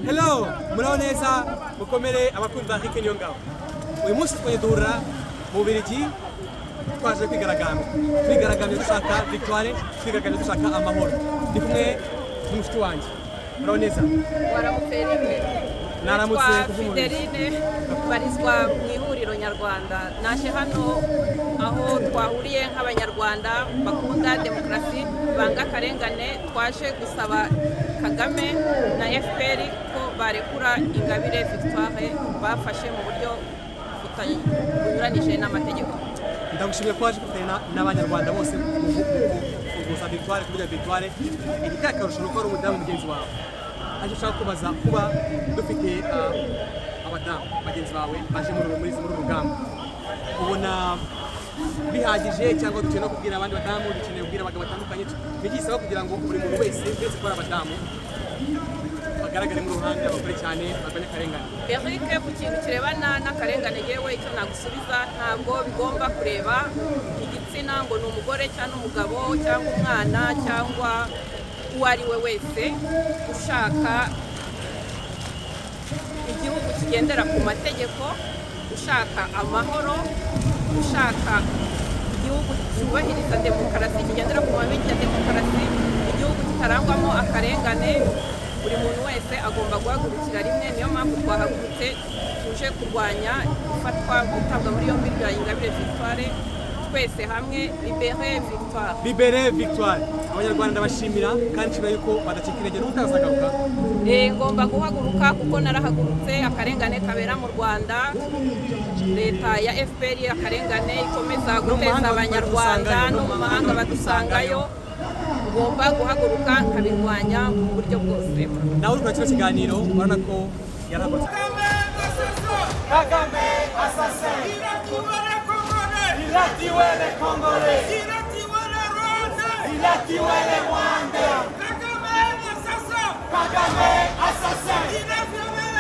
Hello, muraho neza mukomere abakunzi ba Rick Niyongabo. Uyu munsi twaje duhurira mu Bubiligi twaje kwigaragambya dushaka victoire, kwigaragambya dushaka amahoro. Ndi kumwe n'umushiki wanjye. Muraho neza. Waramutse Naramutse Fideline barizwa mu ihuriro nyarwanda. Naje hano aho twahuriye nk'abanyarwanda bakunda demokarasi banga akarengane, twaje gusaba Kagame na FPR ko barekura Ingabire Victoire bafashe mu buryo bunyuranije n'amategeko. Ndagushimiye ko waje kufatanya n'abanyarwanda bose gusa victoire kugira victoire igitaka karusho nuko ari umudamu mugenzi wawe. Aje ushaka kubaza kuba dufite abadamu bagenzi bawe baje muri rugamba, ubona bihagije cyangwa dukeneye no kubwira abandi badamu, dukeneye kubwira abagabo batandukanye bigisaba kugira ngo buri muntu wese ko ari abadamu bagaragare mu ruhande abakore cyane barwanya akarengane? Eric, ku kintu kirebana n'akarengane yewe icyo nagusubiza, ntabwo bigomba kureba igitsina ngo ni umugore cyangwa umugabo cyangwa umwana cyangwa uwo ari we wese ushaka igihugu kigendera ku mategeko, ushaka amahoro, ushaka igihugu cyubahiriza demokarasi, kigendera ku mabiki ya demokarasi, igihugu kitarangwamo akarengane. Buri muntu wese agomba guhagurukira rimwe. Niyo mpamvu twahagurutse tuje kurwanya ifatwa gutabwa muri yombi rya Ingabire Victoire. Twese hamwe libere victoire, libere victoire. Abanyarwanda bashimira kandi nshimira yuko badacika intege n'utazagaruka. Ngomba guhaguruka kuko narahagurutse. Akarengane kabera mu Rwanda, leta ya FPR akarengane ikomeza guteza abanyarwanda no mu mahanga badusangayo. Ngomba guhaguruka nkabirwanya mu buryo bwose. Nawe uri kino kiganiro urabona ko yaragutse. Kagame assassin, il a tué les Congolais, il a tué les Rwandais, il a tué les Rwandais.